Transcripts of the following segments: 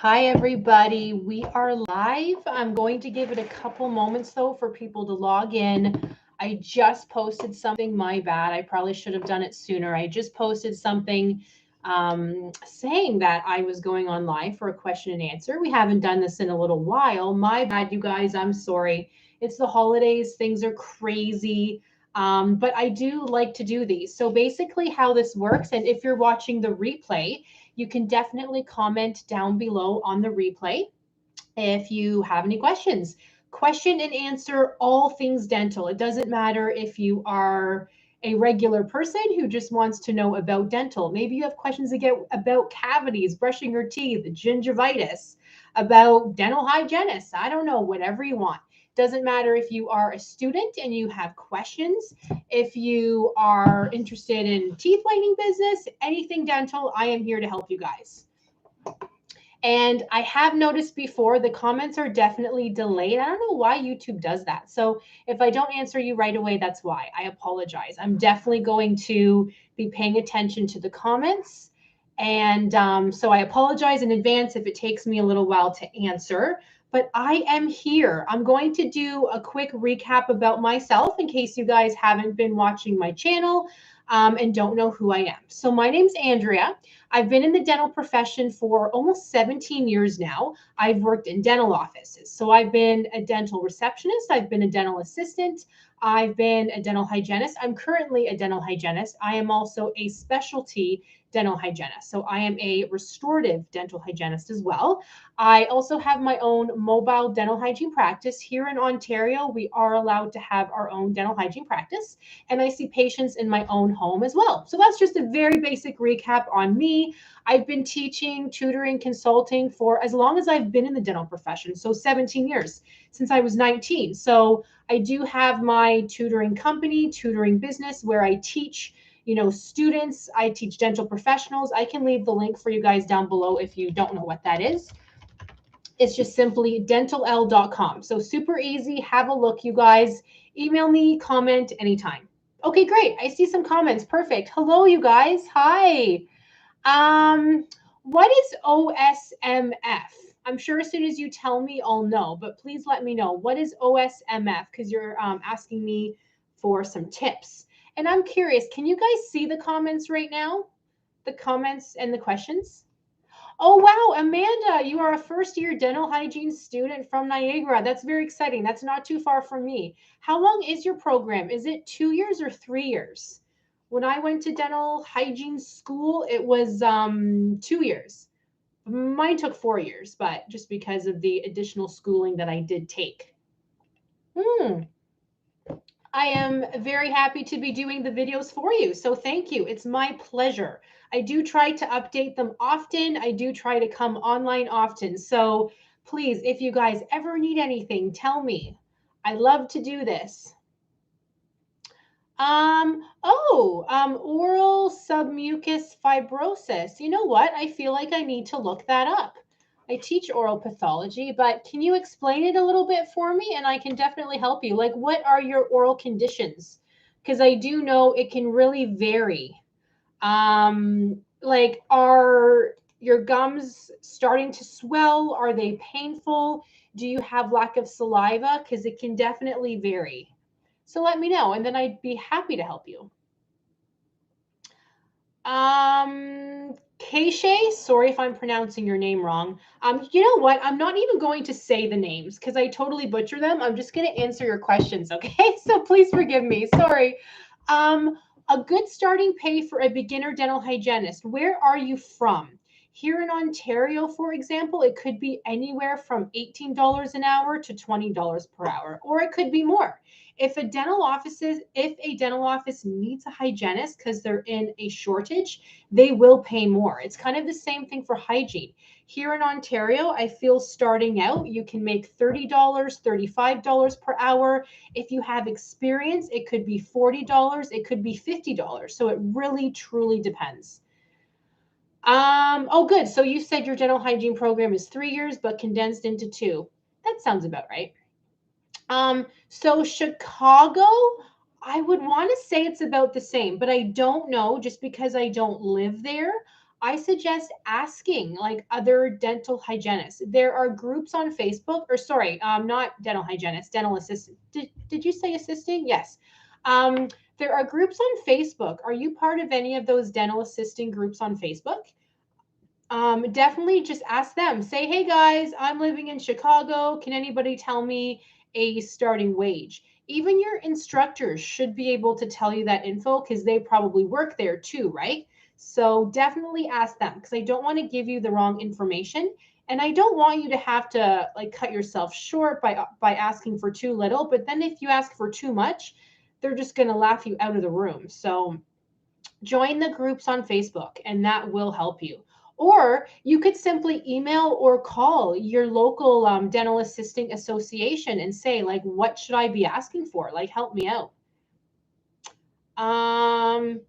Hi, everybody. We are live. I'm going to give it a couple moments, though, for people to log in. I just posted something. My bad. I probably should have done it sooner. I just posted something saying that I was going on live for a question and answer. We haven't done this in a little while. My bad, you guys. I'm sorry. It's the holidays. Things are crazy. But I do like to do these. So basically, how this works, and if you're watching the replay, you can definitely comment down below on the replay if you have any questions. Question and answer all things dental. It doesn't matter if you are a regular person who just wants to know about dental. Maybe you have questions about cavities, brushing your teeth, gingivitis, about dental hygienists. I don't know, whatever you want. Doesn't matter if you are a student and you have questions, if you are interested in teeth whitening business, anything dental, I am here to help you guys. And I have noticed before the comments are definitely delayed. I don't know why YouTube does that. So if I don't answer you right away, that's why. I apologize. I'm definitely going to be paying attention to the comments. And so I apologize in advance if it takes me a little while to answer. But I am here. I'm going to do a quick recap about myself in case you guys haven't been watching my channel and don't know who I am. So my name's Andrea. I've been in the dental profession for almost 17 years now. I've worked in dental offices. So I've been a dental receptionist. I've been a dental assistant. I've been a dental hygienist. I'm currently a dental hygienist. I am also a specialty dental hygienist. So I am a restorative dental hygienist as well. I also have my own mobile dental hygiene practice. Here in Ontario, we are allowed to have our own dental hygiene practice, and I see patients in my own home as well. So that's just a very basic recap on me. I've been teaching, tutoring, consulting for as long as I've been in the dental profession, so 17 years, since I was 19. So I do have my tutoring company, tutoring business, where I teach students. I teach dental professionals. I can leave the link for you guys down below if you don't know what that is. It's just simply dentalelle.com. So super easy. Have a look, you guys. Email me, comment anytime. Okay, great. I see some comments. Perfect. Hello, you guys. Hi. What is OSMF? I'm sure as soon as you tell me, I'll know, but please let me know. What is OSMF? Because you're asking me for some tips. And I'm curious, can you guys see the comments right now? The comments and the questions? Oh, wow, Amanda, you are a first-year dental hygiene student from Niagara. That's very exciting. That's not too far from me. How long is your program? Is it 2 years or 3 years? When I went to dental hygiene school, it was 2 years. Mine took 4 years, but just because of the additional schooling that I did take. I am very happy to be doing the videos for you. So thank you. It's my pleasure. I do try to update them often. I do try to come online often. So please, if you guys ever need anything, tell me. I love to do this. Oral submucous fibrosis. You know what? I feel like I need to look that up. I teach oral pathology, but can you explain it a little bit for me? And I can definitely help you. Like, what are your oral conditions? Because I do know it can really vary. Like, are your gums starting to swell? Are they painful? Do you have lack of saliva? Because it can definitely vary. So let me know, and then I'd be happy to help you. Keisha, sorry if I'm pronouncing your name wrong. You know what? I'm not even going to say the names because I totally butcher them. I'm just going to answer your questions, okay? So please forgive me. Sorry. A good starting pay for a beginner dental hygienist. Where are you from? Here in Ontario, for example, it could be anywhere from $18 an hour to $20 per hour, or it could be more. If a dental office needs a hygienist because they're in a shortage, they will pay more. It's kind of the same thing for hygiene. Here in Ontario, I feel starting out, you can make $30, $35 per hour. If you have experience, it could be $40, it could be $50. So it really, truly depends. Oh, good. So you said your dental hygiene program is 3 years, but condensed into 2. That sounds about right. So Chicago, I would want to say it's about the same, but I don't know just because I don't live there. I suggest asking like other dental hygienists. There are groups on Facebook, or sorry, not dental hygienists, dental assistant. Did you say assisting? Yes. Um, there are groups on Facebook. Are you part of any of those dental assisting groups on Facebook? Definitely just ask them. Say, hey guys, I'm living in Chicago. Can anybody tell me a starting wage? Even your instructors should be able to tell you that info because they probably work there too, right? So definitely ask them because I don't want to give you the wrong information. And I don't want you to have to like cut yourself short by asking for too little. But then if you ask for too much, they're just going to laugh you out of the room. So join the groups on Facebook and that will help you. Or you could simply email or call your local dental assisting association and say, like, what should I be asking for? Like, help me out. Um,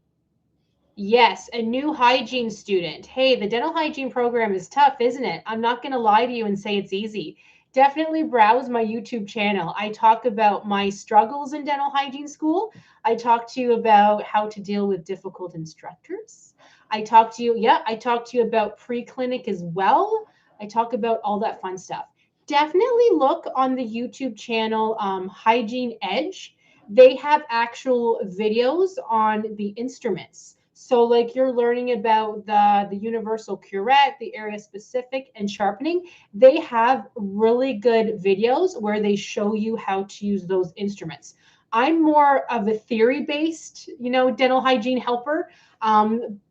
yes, a new hygiene student. Hey, the dental hygiene program is tough, isn't it? I'm not going to lie to you and say it's easy. Definitely browse my YouTube channel. I talk about my struggles in dental hygiene school. I talk to you about how to deal with difficult instructors. I talk to you about pre-clinic as well. I talk about all that fun stuff. Definitely look on the YouTube channel Hygiene Edge. They have actual videos on the instruments. So like you're learning about the universal curette, the area specific and sharpening, they have really good videos where they show you how to use those instruments. I'm more of a theory-based, dental hygiene helper,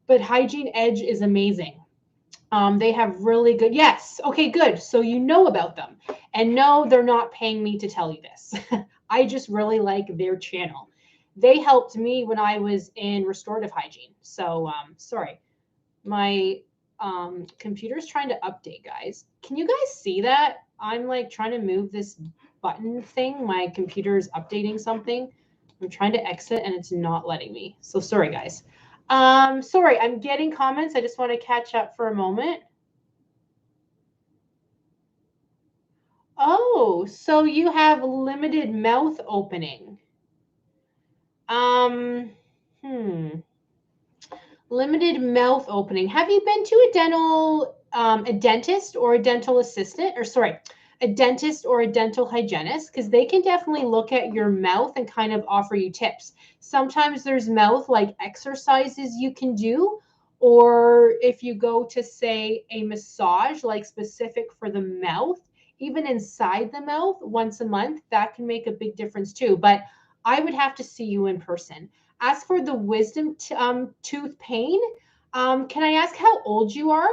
but Hygiene Edge is amazing. They have really good, yes, okay, good. So you know about them. And no, they're not paying me to tell you this. I just really like their channel. They helped me when I was in restorative hygiene. So sorry, my computer's trying to update, guys. Can you guys see that? I'm like trying to move this button thing. My computer's updating something. I'm trying to exit and it's not letting me. So sorry, guys. Sorry, I'm getting comments. I just want to catch up for a moment. Oh, so you have limited mouth opening. Um, hmm. Limited mouth opening. Have you been to a dentist or a dental assistant, or sorry, a dentist or a dental hygienist? Because they can definitely look at your mouth and kind of offer you tips. Sometimes there's mouth like exercises you can do, or if you go to say a massage like specific for the mouth, even inside the mouth once a month, that can make a big difference too. But I would have to see you in person. As for the wisdom tooth pain, can I ask how old you are?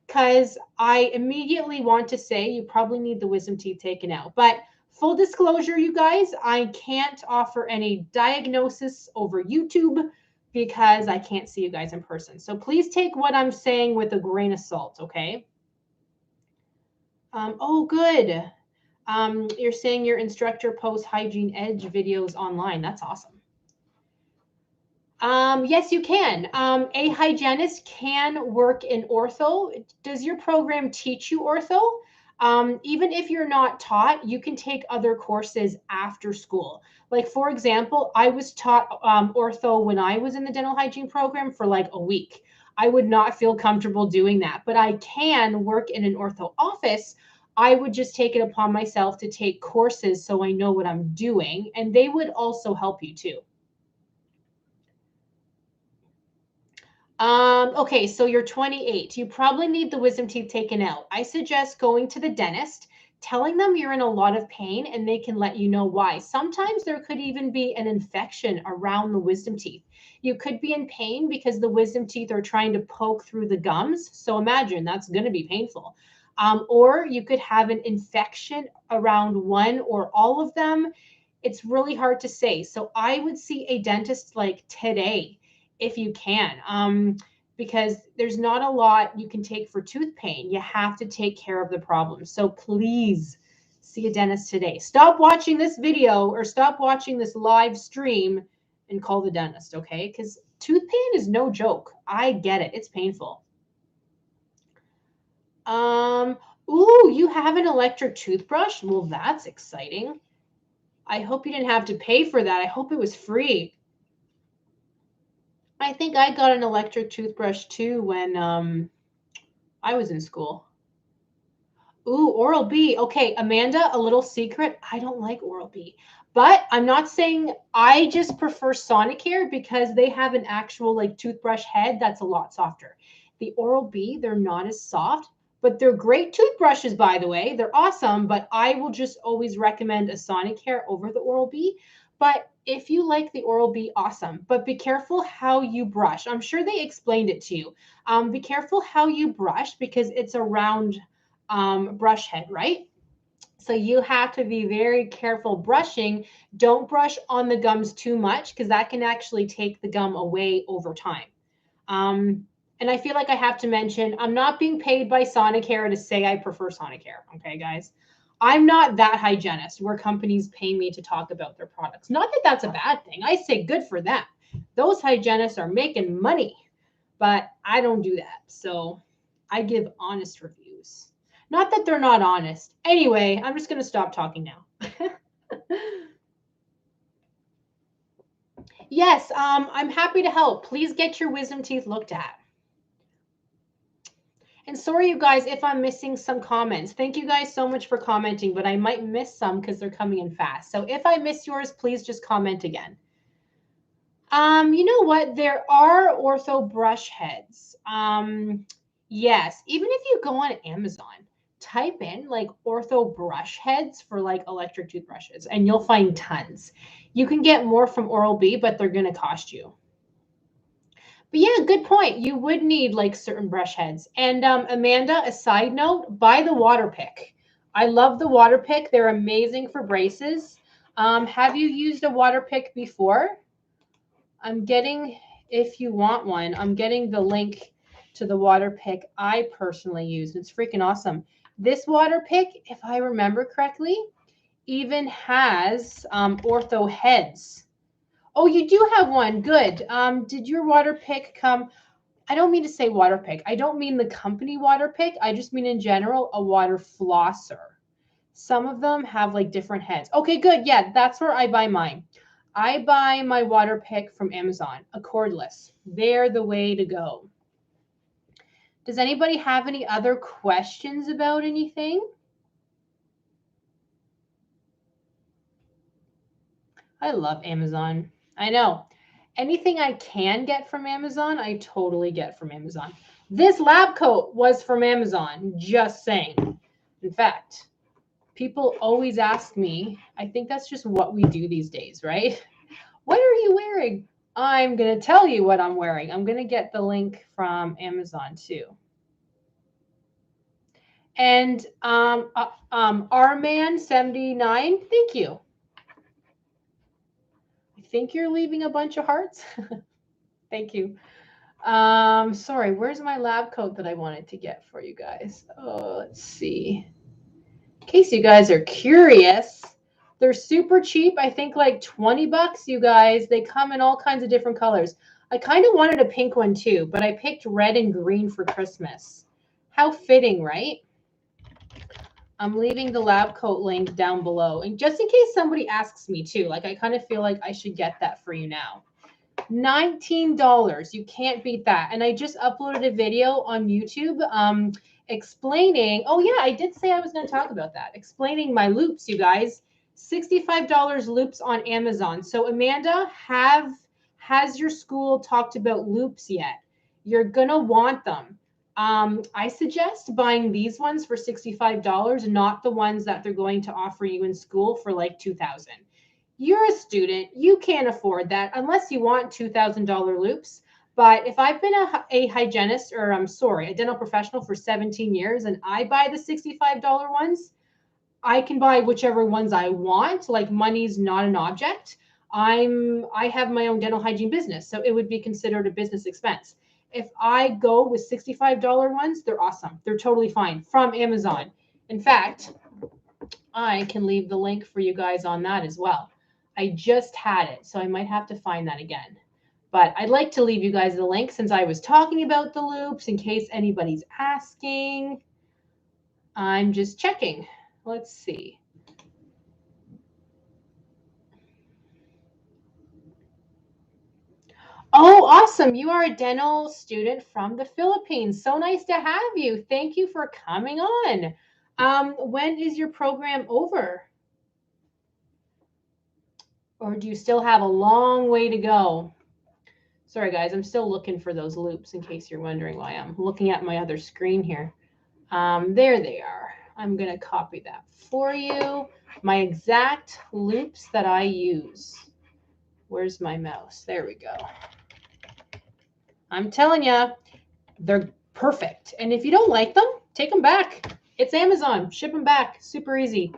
Because I immediately want to say you probably need the wisdom teeth taken out. But full disclosure, you guys, I can't offer any diagnosis over YouTube because I can't see you guys in person. So please take what I'm saying with a grain of salt, okay? Oh, good. You're saying your instructor posts Hygiene Edge videos online. That's awesome. Yes, you can. A hygienist can work in ortho. Does your program teach you ortho? Even if you're not taught, you can take other courses after school. Like, for example, I was taught ortho when I was in the dental hygiene program for like a week. I would not feel comfortable doing that, but I can work in an ortho office. I would just take it upon myself to take courses so I know what I'm doing, and they would also help you too. Okay, so you're 28. You probably need the wisdom teeth taken out. I suggest going to the dentist, telling them you're in a lot of pain, and they can let you know why. Sometimes there could even be an infection around the wisdom teeth. You could be in pain because the wisdom teeth are trying to poke through the gums. So imagine that's going to be painful. Or you could have an infection around one or all of them. It's really hard to say. So I would see a dentist like today if you can, because there's not a lot you can take for tooth pain. You have to take care of the problem. So please see a dentist today. Stop watching this video or stop watching this live stream and call the dentist, okay? Because tooth pain is no joke. I get it. It's painful. Ooh, you have an electric toothbrush? Well, that's exciting. I hope you didn't have to pay for that. I hope it was free. I think I got an electric toothbrush too when I was in school. Ooh, Oral-B. Okay, Amanda, a little secret. I don't like Oral-B. But I'm not saying I just prefer Sonicare because they have an actual like toothbrush head that's a lot softer. The Oral-B, they're not as soft, but they're great toothbrushes, by the way. They're awesome, but I will just always recommend a Sonicare over the Oral-B. But if you like the Oral-B, awesome. But be careful how you brush. I'm sure they explained it to you. Be careful how you brush because it's a round brush head, right? So you have to be very careful brushing. Don't brush on the gums too much because that can actually take the gum away over time. And I feel like I have to mention, I'm not being paid by Sonicare to say I prefer Sonicare. Okay, guys. I'm not that hygienist where companies pay me to talk about their products. Not that that's a bad thing. I say good for them. Those hygienists are making money, but I don't do that. So I give honest reviews. Not that they're not honest. Anyway, I'm just going to stop talking now. Yes, I'm happy to help. Please get your wisdom teeth looked at. And sorry, you guys, if I'm missing some comments. Thank you guys so much for commenting, but I might miss some because they're coming in fast. So if I miss yours, please just comment again. You know what? There are ortho brush heads. Yes, even if you go on Amazon, type in like ortho brush heads for like electric toothbrushes, and you'll find tons. You can get more from Oral-B, but they're going to cost you. But yeah, good point. You would need like certain brush heads. And Amanda, a side note, buy the water pick. I love the water pick. They're amazing for braces. Have you used a water pick before? I'm getting, if you want one, I'm getting the link to the water pick I personally use. It's freaking awesome. This water pick, if I remember correctly, even has ortho heads. Oh, you do have one. Good. Did your water pick come? I don't mean to say water pick. I don't mean the company water pick. I just mean in general a water flosser. Some of them have like different heads. Okay, good. Yeah, that's where I buy mine. I buy my water pick from Amazon, a cordless. They're the way to go. Does anybody have any other questions about anything? I love Amazon. I know. Anything I can get from Amazon, I totally get from Amazon. This lab coat was from Amazon, just saying. In fact, people always ask me, I think that's just what we do these days, right? What are you wearing? I'm going to tell you what I'm wearing. I'm going to get the link from Amazon too. And Rman79, thank you. I think you're leaving a bunch of hearts. Thank you. Sorry, where's my lab coat that I wanted to get for you guys? Oh, let's see. In case you guys are curious, they're super cheap. I think like 20 bucks, you guys. They come in all kinds of different colors. I kind of wanted a pink one too, but I picked red and green for Christmas. How fitting, right? I'm leaving the lab coat link down below. And just in case somebody asks me too, like I kind of feel like I should get that for you now. $19. You can't beat that. And I just uploaded a video on YouTube explaining, oh yeah, I did say I was going to talk about that. Explaining my loops, you guys. $65 loops on Amazon. So Amanda, has your school talked about loops yet? You're going to want them. I suggest buying these ones for $65, not the ones that they're going to offer you in school for like $2,000. You're a student, you can't afford that unless you want $2,000 loops. But if I've been a hygienist, or I'm sorry, a dental professional for 17 years and I buy the $65 ones, I can buy whichever ones I want. Like money's not an object. I have my own dental hygiene business, so it would be considered a business expense. If I go with $65 ones, they're awesome. They're totally fine from Amazon. In fact, I can leave the link for you guys on that as well. I just had it, so I might have to find that again. But I'd like to leave you guys the link since I was talking about the loops in case anybody's asking. I'm just checking. Let's see. Oh, awesome. You are a dental student from the Philippines. So nice to have you. Thank you for coming on. When is your program over? Or do you still have a long way to go? Sorry, guys, I'm still looking for those loops in case you're wondering why I'm looking at my other screen here. There they are. I'm going to copy that for you. My exact loops that I use. Where's my mouse? There we go. I'm telling you, they're perfect. And if you don't like them, take them back. It's Amazon. Ship them back. Super easy.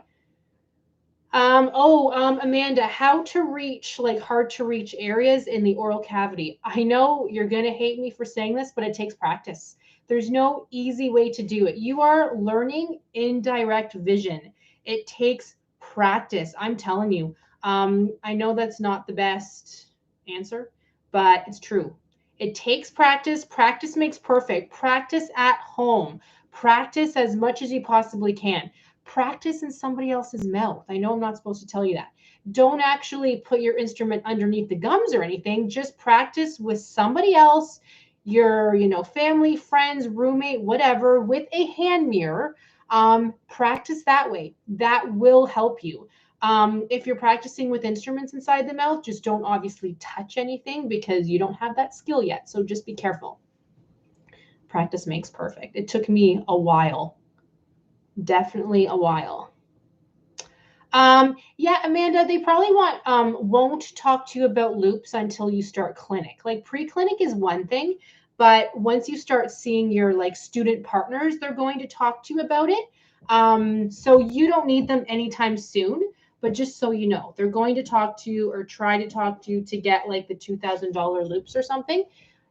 Amanda, how to reach like hard to reach areas in the oral cavity. I know you're going to hate me for saying this, but it takes practice. There's no easy way to do it. You are learning indirect vision. It takes practice. I'm telling you. I know that's not the best answer, but it's true. It takes practice. Practice makes perfect. Practice at home. Practice as much as you possibly can. Practice in somebody else's mouth. I know I'm not supposed to tell you that. Don't actually put your instrument underneath the gums or anything. Just practice with somebody else, your, family, friends, roommate, whatever, with a hand mirror. Practice that way. That will help you. If you're practicing with instruments inside the mouth, just don't obviously touch anything because you don't have that skill yet. So just be careful. Practice makes perfect. It took me a while, definitely a while. Yeah, Amanda, they probably won't talk to you about loops until you start clinic. Like pre-clinic is one thing, but once you start seeing your like student partners, they're going to talk to you about it. So you don't need them anytime soon, but just so you know, they're going to talk to you or try to talk to you to get like the $2,000 loops or something.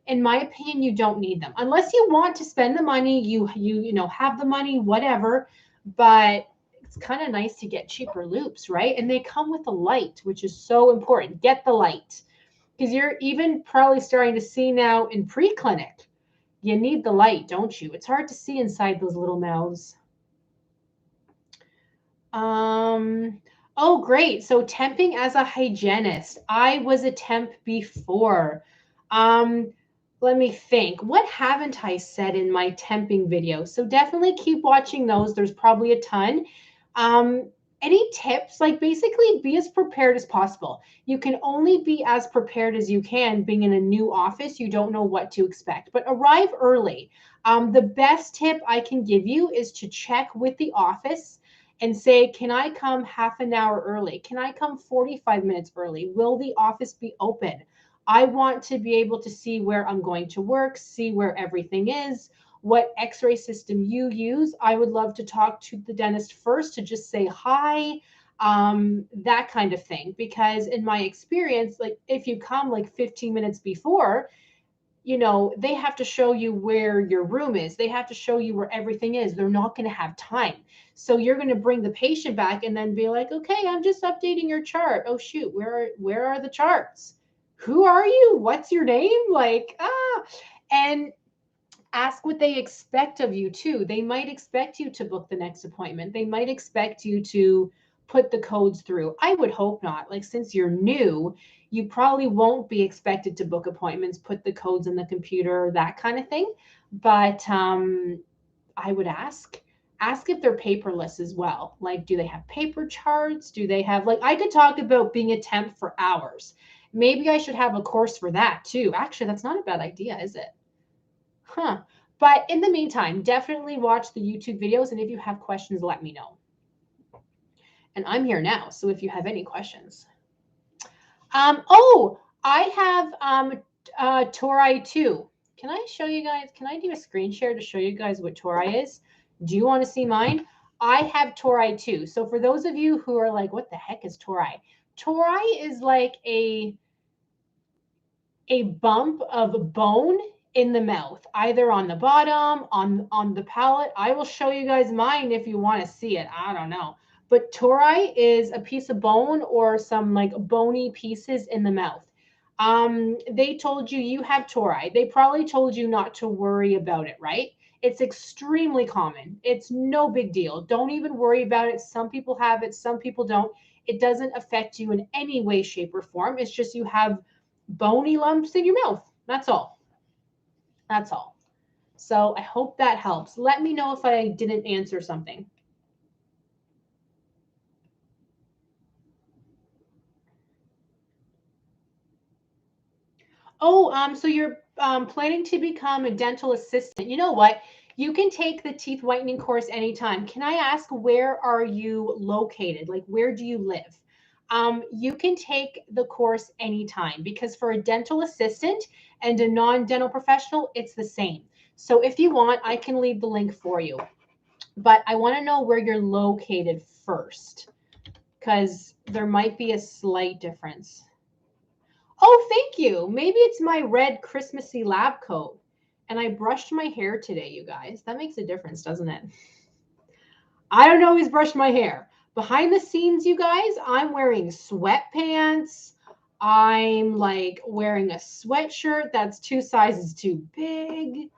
In my opinion, you don't need them unless you want to spend the money. You have the money, whatever. But it's kind of nice to get cheaper loops, right? And they come with a light, which is so important. Get the light because you're even probably starting to see now in pre-clinic. You need the light, don't you? It's hard to see inside those little mouths. Oh, great. So temping as a hygienist. I was a temp before. Um, Let me think. What haven't I said in my temping video? So definitely keep watching those. There's probably a ton. Um, any tips? Like basically be as prepared as possible. You can only be as prepared as you can being in a new office. You don't know what to expect, but arrive early. The best tip I can give you is to check with the office and say, can I come half an hour early? Can I come 45 minutes early? Will the office be open? I want to be able to see where I'm going to work, see where everything is, what x-ray system you use. I would love to talk to the dentist first to just say hi, that kind of thing. Because in my experience, like if you come like 15 minutes before, they have to show you where your room is. They have to show you where everything is. They're not going to have time. So you're going to bring the patient back and then be like, okay, I'm just updating your chart. Oh shoot, where are the charts? Who are you? What's your name? And ask what they expect of you too. They might expect you to book the next appointment. They might expect you to put the codes through. I would hope not. Like since you're new, you probably won't be expected to book appointments, put the codes in the computer, that kind of thing. But I would ask if they're paperless as well. Like, do they have paper charts? Do they have I could talk about being a temp for hours. Maybe I should have a course for that too. Actually, that's not a bad idea, is it? Huh. But in the meantime, definitely watch the YouTube videos. And if you have questions, let me know. And I'm here now. So if you have any questions. I have Tori too. Can I show you guys? Can I do a screen share to show you guys what Tori is? Do you want to see mine? I have Tori too. So for those of you who are like, what the heck is Tori? Tori is like a bump of bone in the mouth, either on the bottom, on the palate. I will show you guys mine if you want to see it. I don't know. But tori is a piece of bone or some like bony pieces in the mouth. They told you have tori. They probably told you not to worry about it, right? It's extremely common. It's no big deal. Don't even worry about it. Some people have it, some people don't. It doesn't affect you in any way, shape, or form. It's just you have bony lumps in your mouth. That's all. That's all. So I hope that helps. Let me know if I didn't answer something. Oh, so you're planning to become a dental assistant. You know what? You can take the teeth whitening course anytime. Can I ask, where are you located? Like, where do you live? You can take the course anytime, because for a dental assistant and a non-dental professional, it's the same. So if you want, I can leave the link for you. But I want to know where you're located first, because there might be a slight difference. Oh, thank you. Maybe it's my red Christmassy lab coat. And I brushed my hair today, you guys. That makes a difference, doesn't it? I don't always brush my hair. Behind the scenes, you guys, I'm wearing sweatpants. I'm like wearing a sweatshirt that's 2 sizes too big.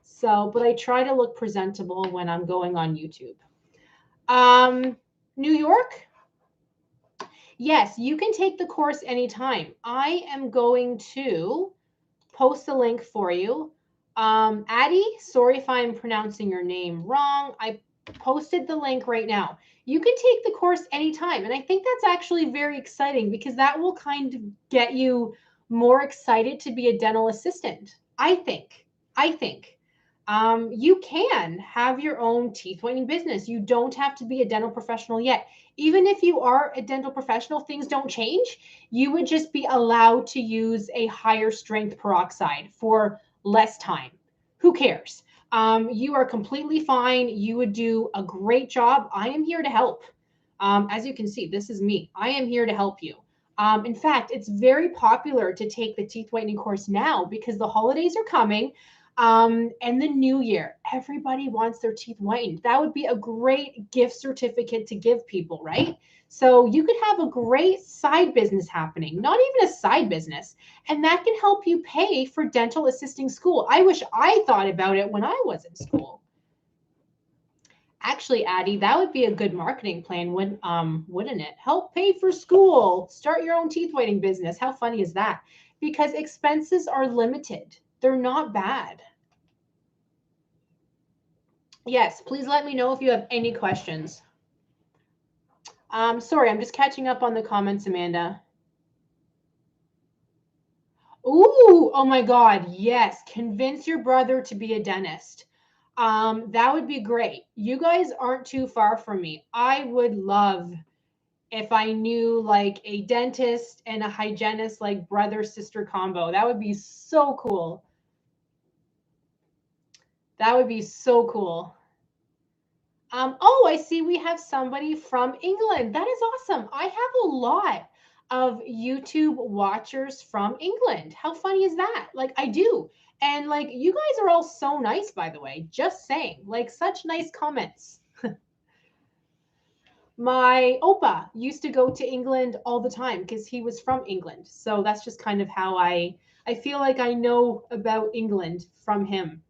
So, but I try to look presentable when I'm going on YouTube. New York? Yes, you can take the course anytime. I am going to post the link for you. Addie, sorry if I'm pronouncing your name wrong. I posted the link right now. You can take the course anytime. And I think that's actually very exciting, because that will kind of get you more excited to be a dental assistant. I think. You can have your own teeth whitening business. You don't have to be a dental professional yet. Even if you are a dental professional, things don't change. You would just be allowed to use a higher strength peroxide for less time. Who cares? You are completely fine. You would do a great job. I am here to help. As you can see, this is me. I am here to help you. In fact, it's very popular to take the teeth whitening course now, because the holidays are coming. And the new year, everybody wants their teeth whitened. That would be a great gift certificate to give people, right? So you could have a great side business happening, not even a side business, and that can help you pay for dental assisting school. I wish I thought about it when I was in school. Actually, Addie, that would be a good marketing plan, wouldn't it? Help pay for school, start your own teeth whitening business. How funny is that? Because expenses are limited. They're not bad. Yes, please let me know if you have any questions. Sorry, I'm just catching up on the comments, Amanda. Ooh, oh my God, yes. Convince your brother to be a dentist. That would be great. You guys aren't too far from me. I would love if I knew like a dentist and a hygienist, like brother sister combo. That would be so cool. That would be so cool. Oh, I see we have somebody from England. That is awesome. I have a lot of YouTube watchers from England. How funny is that? Like, I do. And like, you guys are all so nice, by the way. Just saying, like, such nice comments. My Opa used to go to England all the time because he was from England. So that's just kind of how I feel like I know about England from him.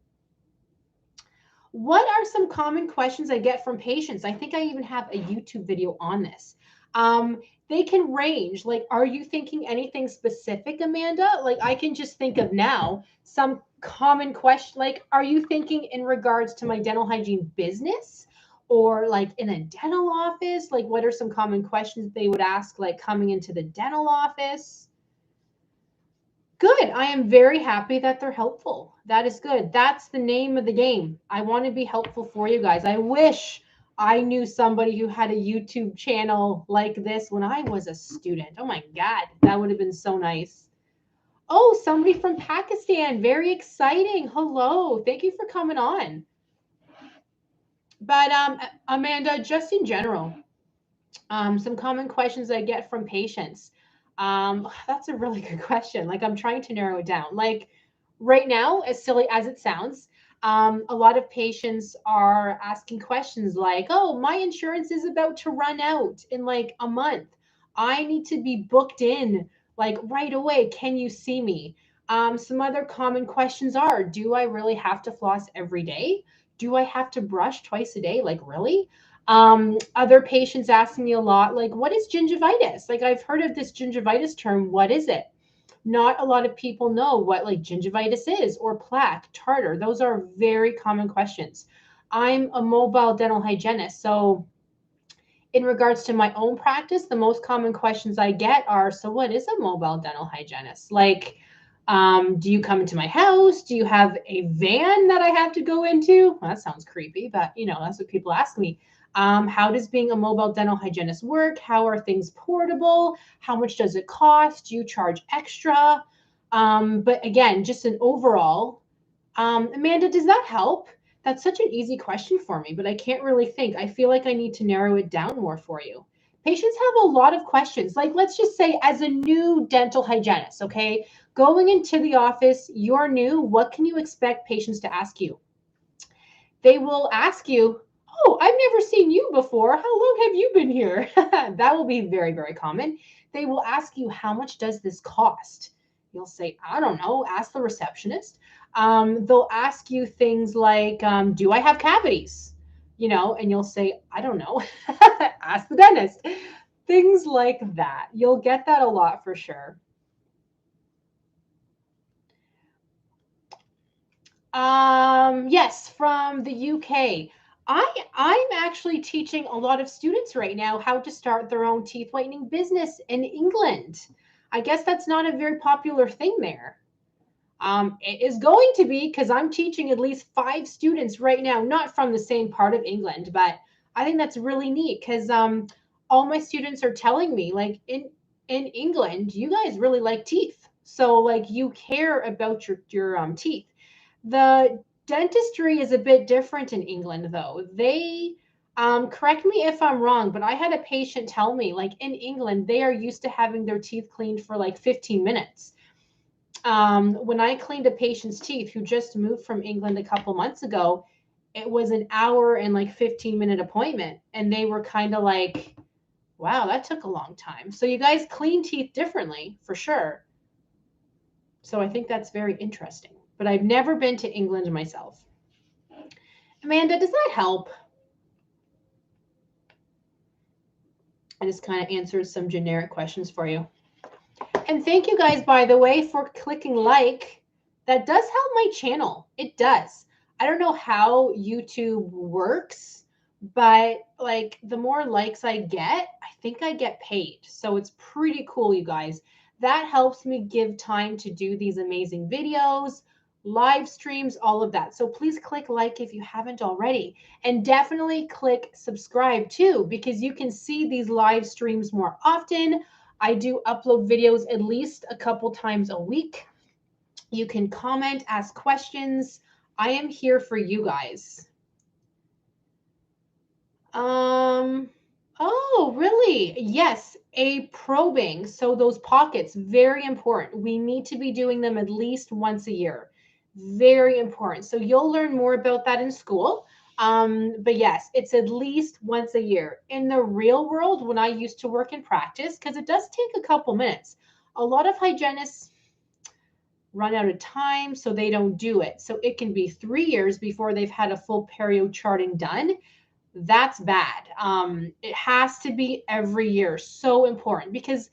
What are some common questions I get from patients? I think I even have a YouTube video on this. They can range. Like, are you thinking anything specific, Amanda? Like, I can just think of now some common question. Like, are you thinking in regards to my dental hygiene business, or like in a dental office? Like, what are some common questions they would ask, like coming into the dental office? Good. I am very happy that they're helpful. That is good. That's the name of the game. I want to be helpful for you guys. I wish I knew somebody who had a YouTube channel like this when I was a student. Oh my God, that would have been so nice. Oh, somebody from Pakistan. Very exciting. Hello. Thank you for coming on. But Amanda, just in general, some common questions I get from patients. That's a really good question. Like, I'm trying to narrow it down. Like right now, as silly as it sounds, a lot of patients are asking questions like, "Oh, my insurance is about to run out in like a month. I need to be booked in like right away. Can you see me?" Some other common questions are, "Do I really have to floss every day? Do I have to brush twice a day? Like, really?" Other patients ask me a lot, like, what is gingivitis? Like, I've heard of this gingivitis term. What is it? Not a lot of people know what like gingivitis is or plaque, tartar. Those are very common questions. I'm a mobile dental hygienist, so in regards to my own practice, the most common questions I get are, so what is a mobile dental hygienist? Like, do you come into my house? Do you have a van that I have to go into? Well, that sounds creepy, but you know, that's what people ask me. How does being a mobile dental hygienist work? How are things portable? How much does it cost? Do you charge extra? But again, just an overall. Amanda, does that help? That's such an easy question for me, but I can't really think. I feel like I need to narrow it down more for you. Patients have a lot of questions. Like, let's just say, as a new dental hygienist, okay, going into the office, you're new. What can you expect patients to ask you? They will ask you, oh, I've never seen you before. How long have you been here? That will be very, very common. They will ask you, how much does this cost? You'll say, I don't know, ask the receptionist. They'll ask you things like, do I have cavities? You know, and you'll say, I don't know, ask the dentist. Things like that. You'll get that a lot for sure. Yes, from the UK. I'm actually teaching a lot of students right now how to start their own teeth whitening business in England. I guess that's not a very popular thing there. It is going to be because I'm teaching at least 5 students right now, not from the same part of England, but I think that's really neat because all my students are telling me, like in England, you guys really like teeth, so like you care about your teeth. The dentistry is a bit different in England, though. They correct me if I'm wrong, but I had a patient tell me, like in England, they are used to having their teeth cleaned for like 15 minutes. When I cleaned a patient's teeth who just moved from England a couple months ago, it was an hour and like 15-minute appointment. And they were kind of like, wow, that took a long time. So you guys clean teeth differently for sure. So I think that's very interesting. But I've never been to England myself. Amanda, does that help? I just kind of answered some generic questions for you. And thank you guys, by the way, for clicking like. That does help my channel. It does. I don't know how YouTube works, but like the more likes I get, I think I get paid. So it's pretty cool, you guys. That helps me give time to do these amazing videos, live streams, all of that. So please click like if you haven't already. And definitely click subscribe too, because you can see these live streams more often. I do upload videos at least a couple times a week. You can comment, ask questions. I am here for you guys. Oh, really? Yes, a probing. So those pockets, very important. We need to be doing them at least once a year. Very important. So you'll learn more about that in school. But yes, it's at least once a year. In the real world, when I used to work in practice, because it does take a couple minutes, a lot of hygienists run out of time, so they don't do it. So it can be 3 years before they've had a full perio charting done. That's bad. It has to be every year. So important, because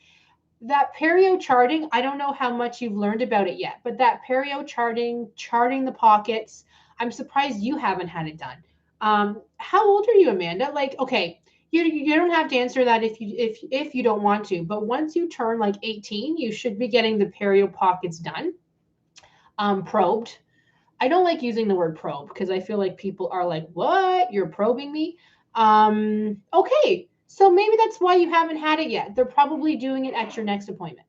that perio charting, I don't know how much you've learned about it yet, but that perio charting the pockets, I'm surprised you haven't had it done. How old are you, Amanda? Like, okay, you don't have to answer that if you don't want to, but once you turn like 18, you should be getting the perio pockets done, probed. I don't like using the word probe because I feel like people are like, what? You're probing me? Okay, so maybe that's why you haven't had it yet. They're probably doing it at your next appointment.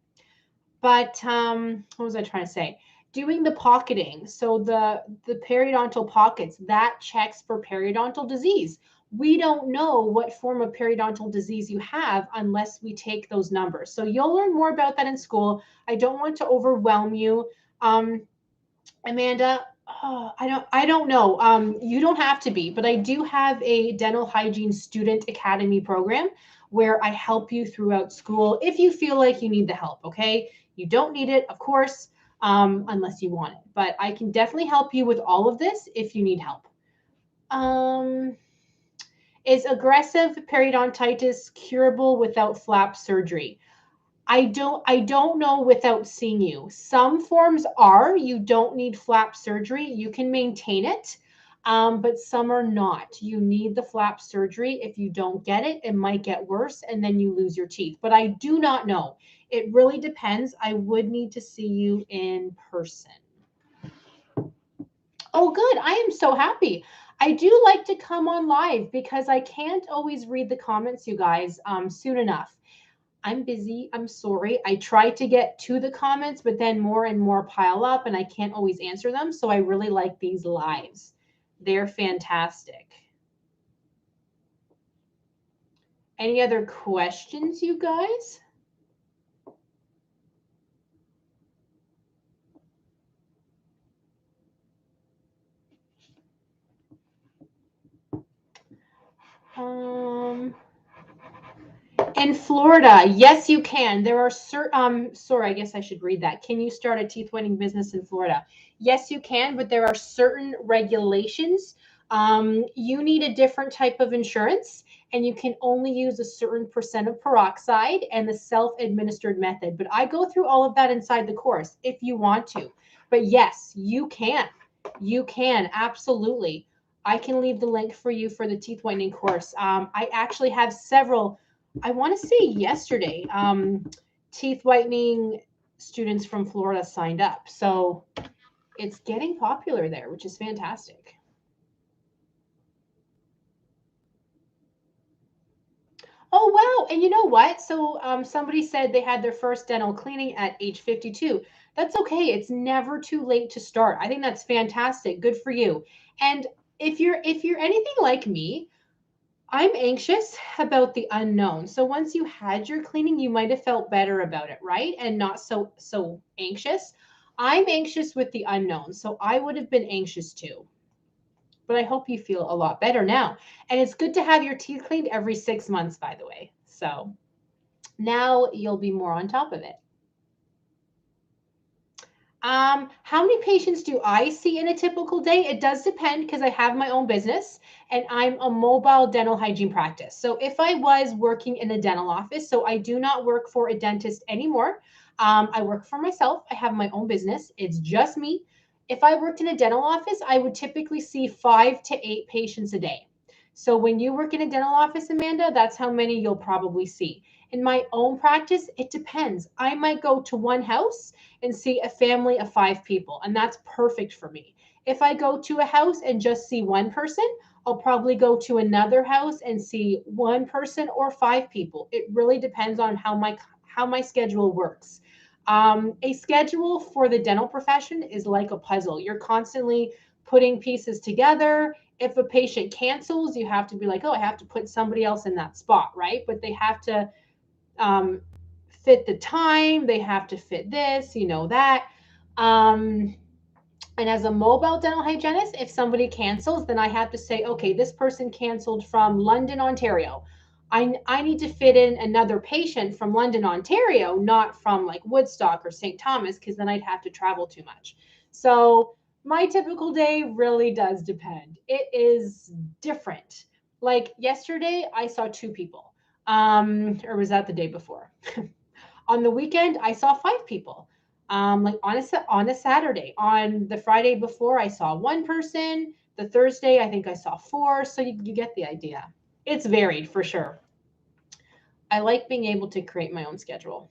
But what was I trying to say? Doing the pocketing, so the periodontal pockets, that checks for periodontal disease. We don't know what form of periodontal disease you have unless we take those numbers. So you'll learn more about that in school. I don't want to overwhelm you. Amanda, I don't know. You don't have to be, but I do have a dental hygiene student academy program where I help you throughout school if you feel like you need the help. Okay, you don't need it, of course, unless you want it. But I can definitely help you with all of this if you need help. Is aggressive periodontitis curable without flap surgery? I don't know without seeing you. Some forms are, you don't need flap surgery. You can maintain it. But some are not. You need the flap surgery. If you don't get it, it might get worse and then you lose your teeth. But I do not know. It really depends. I would need to see you in person. Oh, good. I am so happy. I do like to come on live because I can't always read the comments, you guys, soon enough. I'm busy. I'm sorry. I try to get to the comments, but then more and more pile up and I can't always answer them. So I really like these lives. They're fantastic. Any other questions, you guys? In Florida, yes, you can. There are certain, sorry, I guess I should read that. Can you start a teeth whitening business in Florida? Yes, you can, but there are certain regulations. You need a different type of insurance, and you can only use a certain percent of peroxide and the self-administered method. But I go through all of that inside the course if you want to. But yes, you can. You can, absolutely. I can leave the link for you for the teeth whitening course. I actually have several, I want to say yesterday, teeth whitening students from Florida signed up. So it's getting popular there, which is fantastic. Oh, wow. And you know what? So somebody said they had their first dental cleaning at age 52. That's okay. It's never too late to start. I think that's fantastic. Good for you. And if you're anything like me, I'm anxious about the unknown. So once you had your cleaning, you might have felt better about it, right? And not so anxious. I'm anxious with the unknown. So I would have been anxious too. But I hope you feel a lot better now. And it's good to have your teeth cleaned every 6 months, by the way. So now you'll be more on top of it. How many patients do I see in a typical day? It does depend because I have my own business and I'm a mobile dental hygiene practice. So if I was working in a dental office, so I do not work for a dentist anymore. I work for myself. I have my own business. It's just me. If I worked in a dental office, I would typically see 5 to 8 patients a day. So when you work in a dental office, Amanda, that's how many you'll probably see. In my own practice, it depends. I might go to one house and see a family of 5 people, and that's perfect for me. If I go to a house and just see one person, I'll probably go to another house and see one person or 5 people. It really depends on how my schedule works. A schedule for the dental profession is like a puzzle. You're constantly putting pieces together. If a patient cancels, you have to be like, oh, I have to put somebody else in that spot, right? But they have to um, fit the time, they have to fit this, that. Um, and as a mobile dental hygienist, if somebody cancels, then I have to say, okay, this person canceled from London, Ontario. I need to fit in another patient from London, Ontario, not from like Woodstock or St. Thomas, because then I'd have to travel too much. So my typical day really does depend. It is different. Like yesterday, I saw 2 people. Or was that the day before? On the weekend, I saw 5 people. Like on a Saturday. On the Friday before, I saw 1 person. The Thursday, I think I saw 4. So you get the idea. It's varied for sure. I like being able to create my own schedule.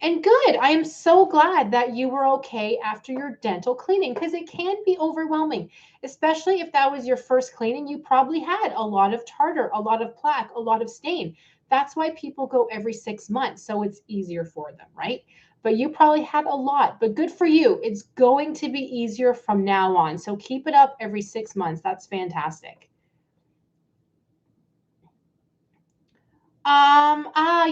And good. I am so glad that you were okay after your dental cleaning because it can be overwhelming, especially if that was your first cleaning. You probably had a lot of tartar, a lot of plaque, a lot of stain. That's why people go every 6 months. So it's easier for them, right? But you probably had a lot, but good for you. It's going to be easier from now on. So keep it up every 6 months. That's fantastic.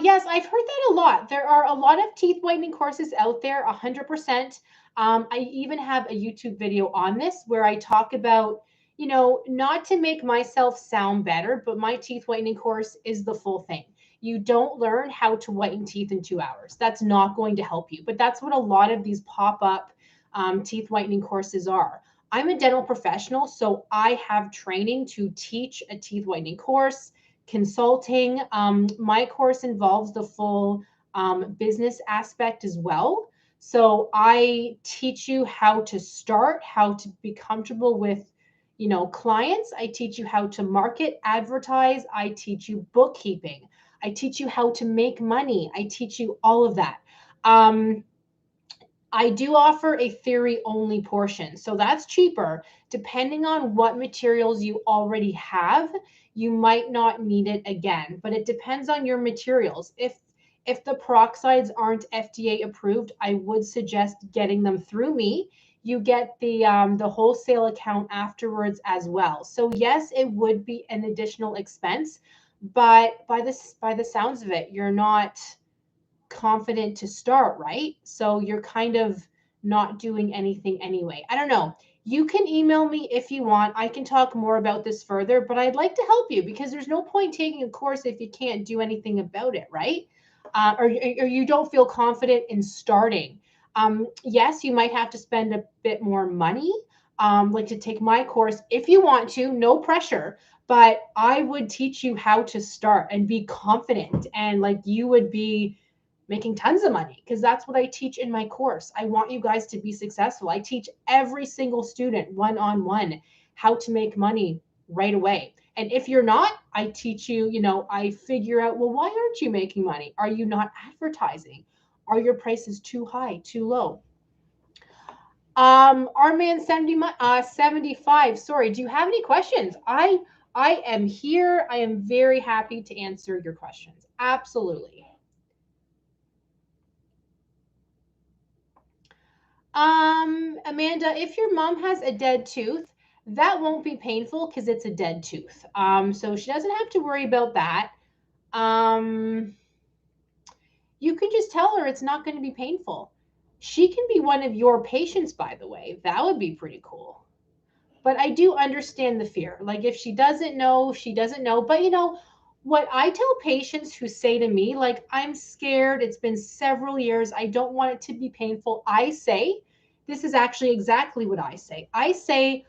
Yes, I've heard that a lot. There are a lot of teeth whitening courses out there, 100%. I even have a YouTube video on this where I talk about, not to make myself sound better, but my teeth whitening course is the full thing. You don't learn how to whiten teeth in 2 hours. That's not going to help you. But that's what a lot of these pop-up teeth whitening courses are. I'm a dental professional, so I have training to teach a teeth whitening course consulting. My course involves the full business aspect as well. So I teach you how to start, how to be comfortable with, clients. I teach you how to market, advertise. I teach you bookkeeping. I teach you how to make money. I teach you all of that. I do offer a theory only portion. So that's cheaper. Depending on what materials you already have, you might not need it again, but it depends on your materials. If the peroxides aren't FDA approved, I would suggest getting them through me. You get the wholesale account afterwards as well. So yes, it would be an additional expense, but by the sounds of it, you're not confident to start, right? So you're kind of not doing anything anyway. I don't know. You can email me if you want. I can talk more about this further, but I'd like to help you because there's no point taking a course if you can't do anything about it, right? Or you don't feel confident in starting. Yes, you might have to spend a bit more money, like to take my course if you want to, no pressure. But I would teach you how to start and be confident, and like you would be making tons of money because that's what I teach in my course. I want you guys to be successful. I teach every single student one-on-one how to make money right away. And if you're not, I teach you, I figure out, well, why aren't you making money? Are you not advertising? Are your prices too high, too low? Our man 75. Sorry, do you have any questions? I am here. I am very happy to answer your questions. Absolutely. Amanda, if your mom has a dead tooth, that won't be painful because it's a dead tooth. So she doesn't have to worry about that. Um, you could just tell her it's not going to be painful. She can be one of your patients, by the way. That would be pretty cool. But I do understand the fear. Like if she doesn't know, she doesn't know. But what I tell patients who say to me, like, I'm scared, it's been several years, I don't want it to be painful. I say, this is actually exactly what I say. I say,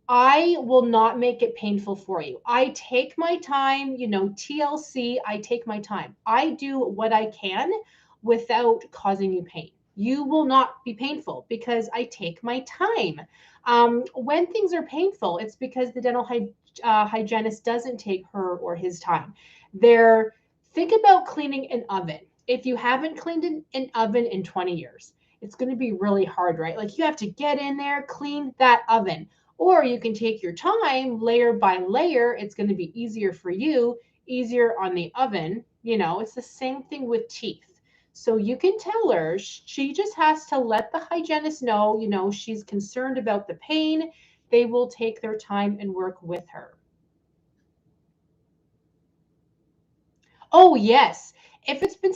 I will not make it painful for you. I take my time, TLC, I take my time. I do what I can without causing you pain. You will not be painful because I take my time. When things are painful, it's because the hygienist doesn't take her or his time. Think about cleaning an oven. If you haven't cleaned an oven in 20 years, it's going to be really hard, right? Like you have to get in there, clean that oven. Or you can take your time layer by layer. It's going to be easier for you, easier on the oven. It's the same thing with teeth. So you can tell her she just has to let the hygienist know, she's concerned about the pain. They will take their time and work with her. Oh, yes. If it's been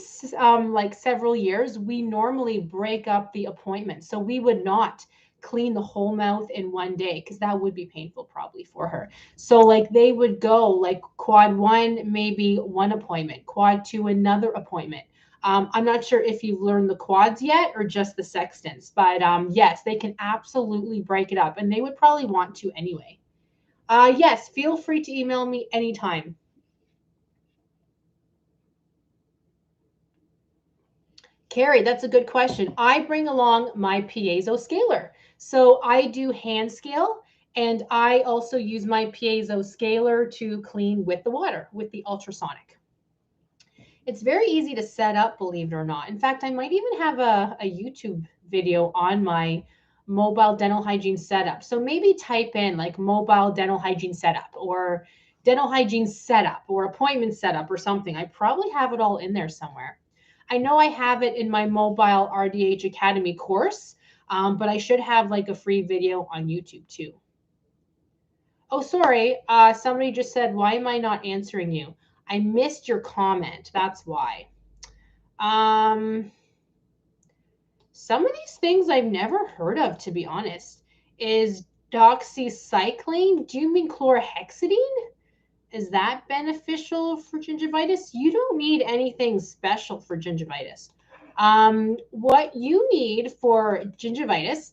like several years, we normally break up the appointment. So we would not clean the whole mouth in one day because that would be painful probably for her. So like they would go like quad one, maybe one appointment, quad two, another appointment. I'm not sure if you've learned the quads yet or just the sextants, but yes, they can absolutely break it up and they would probably want to anyway. Yes, feel free to email me anytime. Carrie, that's a good question. I bring along my piezo scaler. So I do hand scale and I also use my piezo scaler to clean with the water, with the ultrasonic. It's very easy to set up, believe it or not. In fact, I might even have a YouTube video on my mobile dental hygiene setup. So maybe type in like mobile dental hygiene setup or dental hygiene setup or appointment setup or something. I probably have it all in there somewhere. I know I have it in my mobile RDH Academy course, but I should have like a free video on YouTube too. Oh, sorry. Somebody just said, why am I not answering you? I missed your comment. That's why. Some of these things I've never heard of, to be honest. Is doxycycline? Do you mean chlorhexidine? Is that beneficial for gingivitis? You don't need anything special for gingivitis. What you need for gingivitis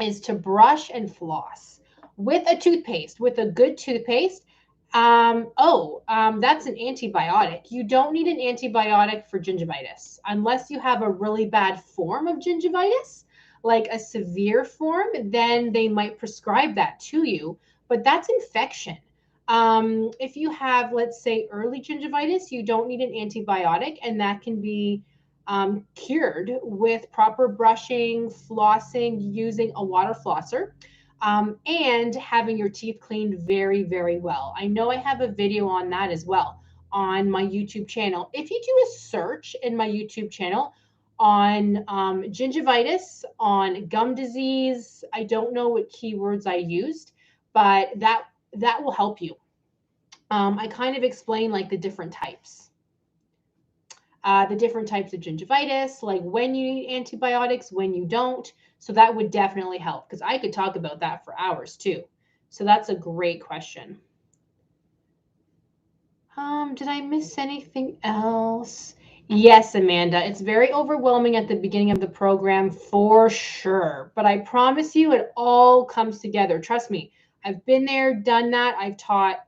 is to brush and floss with a toothpaste, with a good toothpaste. That's an antibiotic. You don't need an antibiotic for gingivitis unless you have a really bad form of gingivitis, like a severe form, then they might prescribe that to you, but that's infection. If you have, let's say, early gingivitis, you don't need an antibiotic, and that can be cured with proper brushing, flossing, using a water flosser, and having your teeth cleaned very, very well. I know I have a video on that as well on my YouTube channel. If you do a search in my YouTube channel on gingivitis, on gum disease, I don't know what keywords I used, but that will help you. I kind of explain like the different types. The different types of gingivitis, like when you need antibiotics, when you don't. So that would definitely help because I could talk about that for hours too. So that's a great question. Did I miss anything else? Yes, Amanda. It's very overwhelming at the beginning of the program for sure. But I promise you it all comes together. Trust me. I've been there, done that. I've taught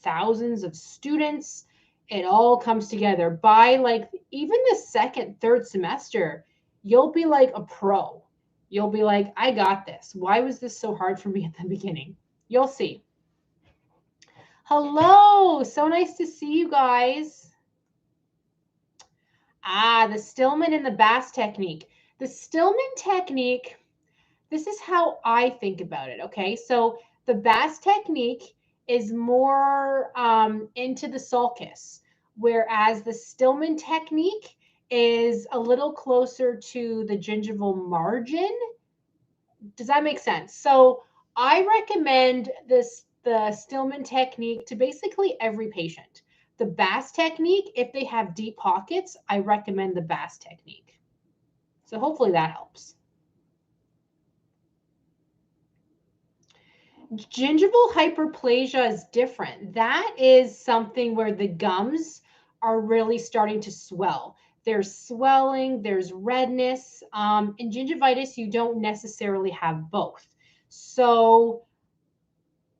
thousands of students. It all comes together. By like even the second, third semester, you'll be like a pro. You'll be like, I got this. Why was this so hard for me at the beginning? You'll see. Hello. So nice to see you guys. The Stillman and the Bass technique. The Stillman technique, this is how I think about it, okay? So the Bass technique is more into the sulcus, whereas the Stillman technique is a little closer to the gingival margin. Does that make sense? So I recommend the Stillman technique to basically every patient. The Bass technique, if they have deep pockets, I recommend the Bass technique. So hopefully that helps. Gingival hyperplasia is different. That is something where the gums are really starting to swell. There's swelling, there's redness. In gingivitis, you don't necessarily have both. So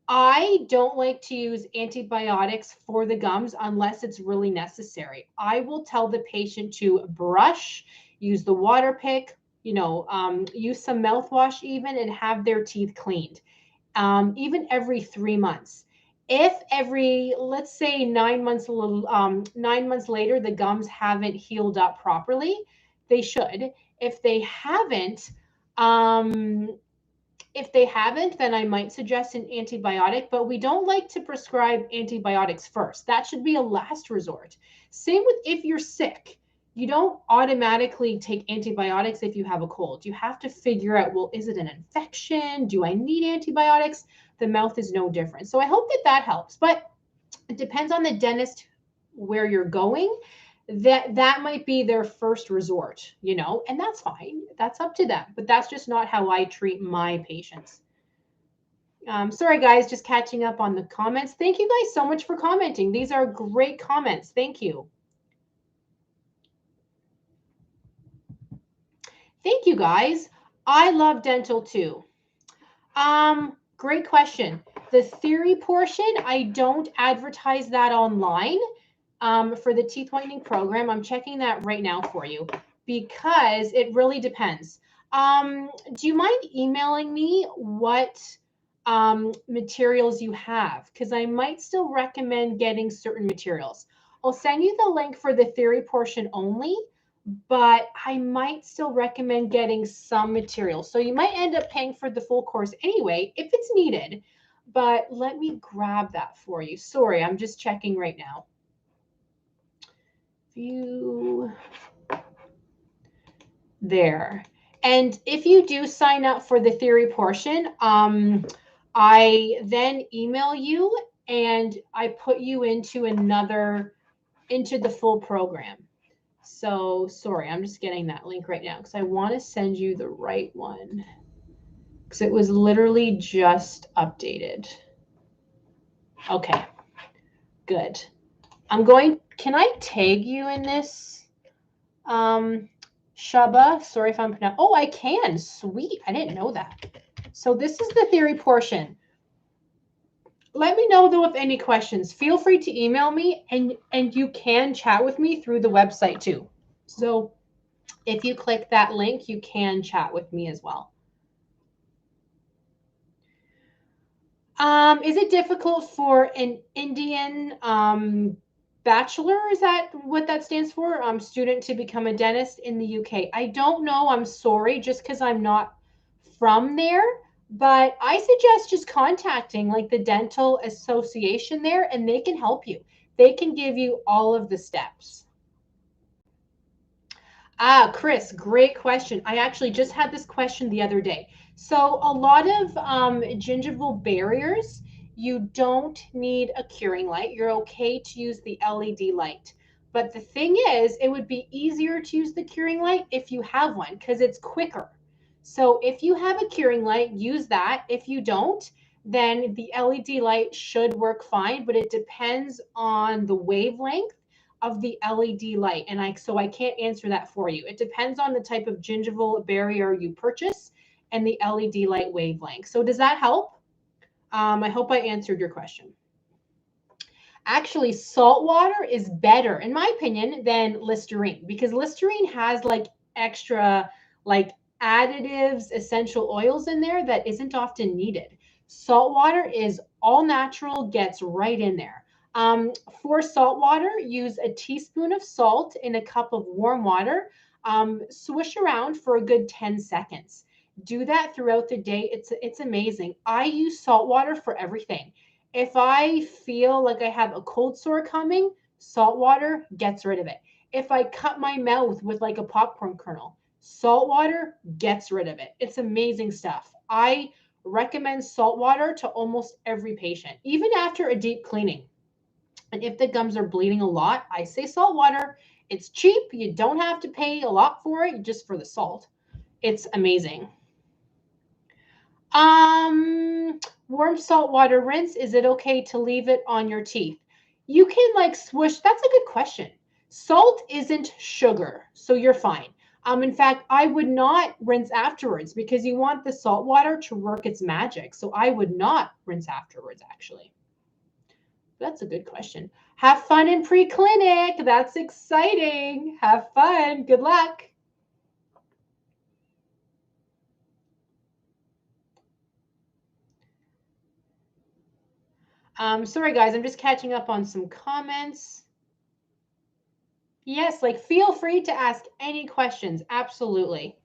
I don't like to use antibiotics for the gums unless it's really necessary. I will tell the patient to brush, use the water pick, use some mouthwash even, and have their teeth cleaned. Even every 3 months. If every, let's say 9 months, 9 months later, the gums haven't healed up properly, they should. If they haven't, then I might suggest an antibiotic, but we don't like to prescribe antibiotics first. That should be a last resort. Same with if you're sick. You don't automatically take antibiotics if you have a cold. You have to figure out, well, is it an infection? Do I need antibiotics? The mouth is no different. So I hope that helps, but it depends on the dentist where you're going. That might be their first resort, and that's fine. That's up to them, but that's just not how I treat my patients. Sorry, guys, just catching up on the comments. Thank you guys so much for commenting. These are great comments. Thank you. Thank you, guys. I love dental too. Great question. The theory portion, I don't advertise that online. For the teeth whitening program, I'm checking that right now for you because it really depends. Do you mind emailing me what materials you have? Because I might still recommend getting certain materials. I'll send you the link for the theory portion only, but I might still recommend getting some materials. So you might end up paying for the full course anyway, if it's needed. But let me grab that for you. Sorry, I'm just checking right now. View there. And if you do sign up for the theory portion, I then email you and I put you into the full program. So sorry, I'm just getting that link right now because I want to send you the right one because it was literally just updated. Okay, good. Can I tag you in this? Shaba, sorry if I'm pronouncing. Oh, I can. Sweet. I didn't know that. So this is the theory portion. Let me know though if any questions. Feel free to email me, and you can chat with me through the website too. So if you click that link, you can chat with me as well. Is it difficult for an Indian bachelor? Is that what that stands for? Student to become a dentist in the UK? I don't know. I'm sorry, just because I'm not from there. But I suggest just contacting like the dental association there, and they can help you. They can give you all of the steps. Ah, Chris, great question. I actually just had this question the other day. So, a lot of gingival barriers, you don't need a curing light. You're okay to use the LED light. But the thing is, it would be easier to use the curing light if you have one because it's quicker. So, if you have a curing light, use that. If you don't, then the LED light should work fine, but it depends on the wavelength of the LED light. And I can't answer that for you. It depends on the type of gingival barrier you purchase and the LED light wavelength. So does that help? I hope I answered your question. Actually, salt water is better, in my opinion, than Listerine because Listerine has like extra like additives, essential oils in there that isn't often needed. Salt water is all natural, gets right in there. For salt water, use a teaspoon of salt in a cup of warm water. Swish around for a good 10 seconds. Do that throughout the day. It's amazing. I use salt water for everything. If I feel like I have a cold sore coming, salt water gets rid of it. If I cut my mouth with like a popcorn kernel, salt water gets rid of it. It's amazing stuff. I recommend salt water to almost every patient, even after a deep cleaning. And if the gums are bleeding a lot, I say salt water. It's cheap. You don't have to pay a lot for it, just for the salt. It's amazing. Warm salt water rinse. Is it okay to leave it on your teeth? You can like swish. That's a good question. Salt isn't sugar, so you're fine. In fact, I would not rinse afterwards because you want the salt water to work its magic. So I would not rinse afterwards, actually. That's a good question. Have fun in pre-clinic. That's exciting. Have fun. Good luck. Sorry, guys. I'm just catching up on some comments. Yes, like feel free to ask any questions. Absolutely.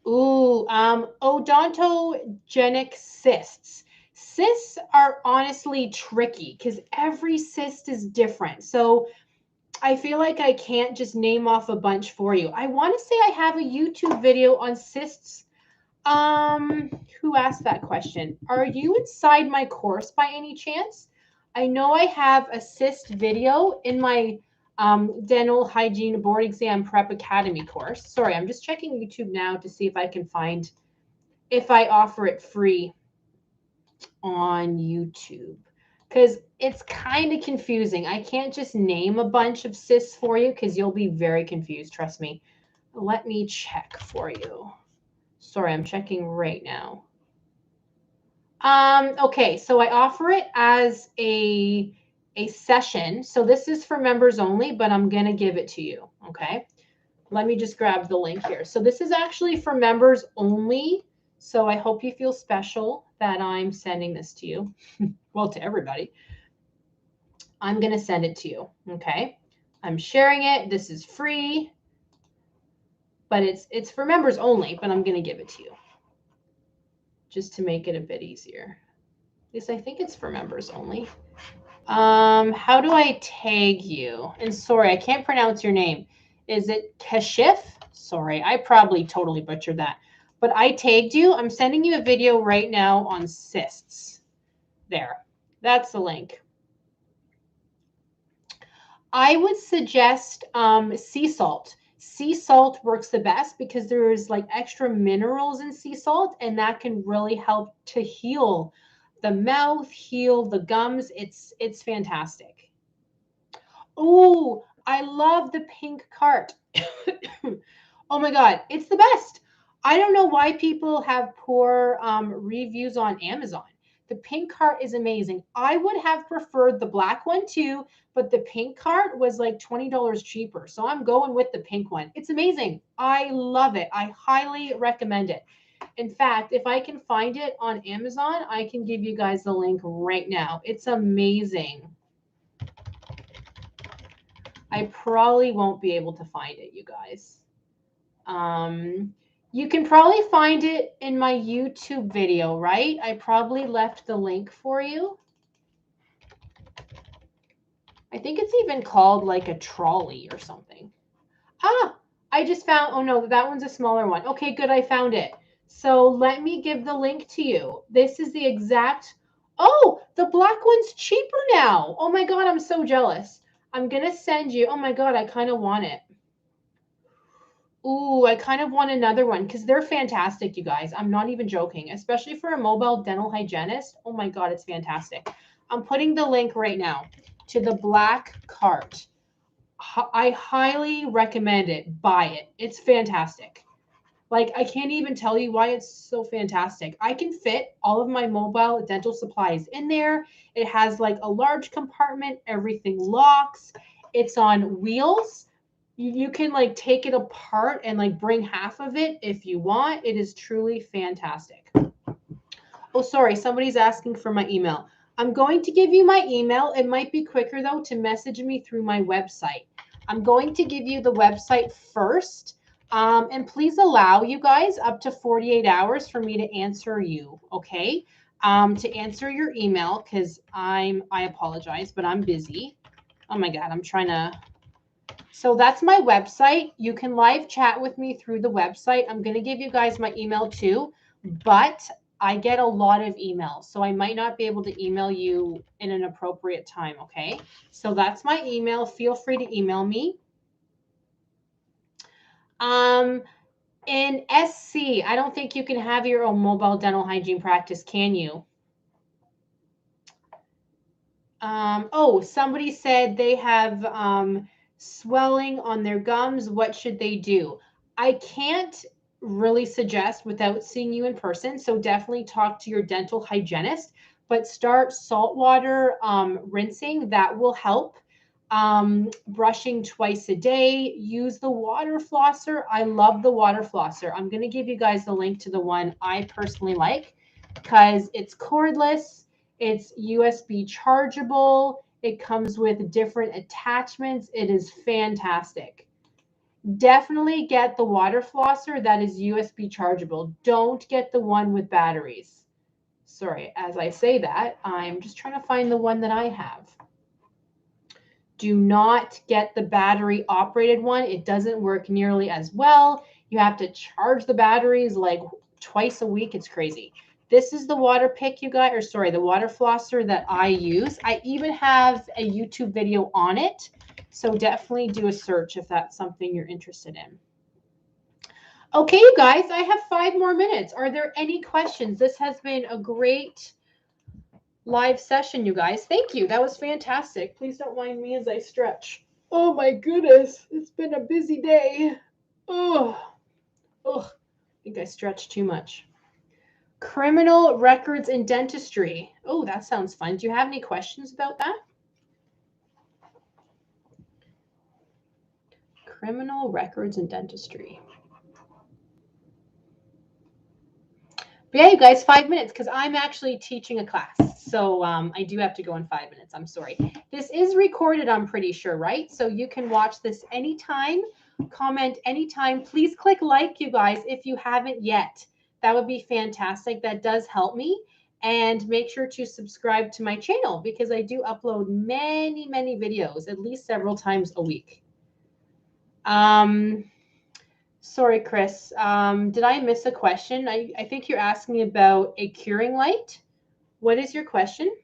Ooh, odontogenic cysts. Cysts are honestly tricky because every cyst is different. So I feel like I can't just name off a bunch for you. I want to say I have a YouTube video on cysts. Who asked that question? Are you inside my course by any chance? I know I have a cyst video in my dental hygiene board exam prep academy course. Sorry, I'm just checking YouTube now to see if I can find if I offer it free on YouTube because it's kind of confusing. I can't just name a bunch of cysts for you because you'll be very confused. Trust me. Let me check for you. Sorry, I'm checking right now. Okay, so I offer it as a session. So this is for members only, but I'm going to give it to you. Okay. Let me just grab the link here. So this is actually for members only. So I hope you feel special that I'm sending this to you. Well, to everybody. I'm going to send it to you. Okay. I'm sharing it. This is free, but it's for members only, but I'm going to give it to you just to make it a bit easier. At least I think it's for members only. How do I tag you? And sorry, I can't pronounce your name. Is it Kashif? Sorry, I probably totally butchered that. But I tagged you. I'm sending you a video right now on cysts. There. That's the link. I would suggest sea salt. Sea salt works the best because there's like extra minerals in sea salt, and that can really help to heal the mouth, heal the gums. It's fantastic. Oh, I love the pink cart. Oh my God, it's the best. I don't know why people have poor reviews on Amazon. The pink cart is amazing. I would have preferred the black one too, but the pink cart was like $20 cheaper. So I'm going with the pink one. It's amazing. I love it. I highly recommend it. In fact, if I can find it on Amazon, I can give you guys the link right now. It's amazing. I probably won't be able to find it, you guys. You can probably find it in my YouTube video, right? I probably left the link for you. I think it's even called like a trolley or something. Ah, I just found, oh no, that one's a smaller one. Okay, good, I found it. So let me give the link to you. This is the exact, oh, the black one's cheaper now. Oh my God, I'm so jealous. I'm going to send you, oh my God, I kind of want it. Ooh, I kind of want another one because they're fantastic, you guys. I'm not even joking, especially for a mobile dental hygienist. Oh my God, it's fantastic. I'm putting the link right now to the black cart. I highly recommend it. Buy it. It's fantastic. Like, I can't even tell you why it's so fantastic. I can fit all of my mobile dental supplies in there. It has like a large compartment. Everything locks. It's on wheels. You can like take it apart and like bring half of it if you want. It is truly fantastic. Oh, sorry. Somebody's asking for my email. I'm going to give you my email. It might be quicker though to message me through my website. I'm going to give you the website first. And please allow you guys up to 48 hours for me to answer you. Okay. To answer your email, because I apologize, but I'm busy. Oh my God, I'm trying to. So that's my website. You can live chat with me through the website. I'm going to give you guys my email too, but I get a lot of emails, so I might not be able to email you in an appropriate time, okay? So that's my email. Feel free to email me. In SC, I don't think you can have your own mobile dental hygiene practice, can you? Oh, somebody said they have swelling on their gums. What should they do? I can't really suggest without seeing you in person. So definitely talk to your dental hygienist, but start saltwater rinsing. That will help. Brushing twice a day. Use the water flosser. I love the water flosser. I'm going to give you guys the link to the one I personally like because it's cordless. It's USB chargeable. It comes with different attachments. It is fantastic. Definitely get the water flosser that is USB chargeable. Don't get the one with batteries. Sorry, as I say that, I'm just trying to find the one that I have. Do not get the battery operated one. It doesn't work nearly as well. You have to charge the batteries like twice a week. It's crazy. This is the water pick you got, or sorry, the water flosser that I use. I even have a YouTube video on it. So definitely do a search if that's something you're interested in. Okay, you guys, I have 5 more minutes. Are there any questions? This has been a great live session, you guys. Thank you. That was fantastic. Please don't mind me as I stretch. Oh my goodness. It's been a busy day. Oh, I think I stretched too much. Criminal records in dentistry. Oh, that sounds fun. Do you have any questions about that? Criminal records in dentistry. But yeah, you guys, 5 minutes because I'm actually teaching a class. So I do have to go in 5 minutes. I'm sorry. This is recorded, I'm pretty sure, right? So you can watch this anytime, comment anytime. Please click like, you guys, if you haven't yet. That would be fantastic. That does help me. And make sure to subscribe to my channel because I do upload many, many videos, at least several times a week. Sorry, Chris. Did I miss a question? I think you're asking about a curing light. What is your question?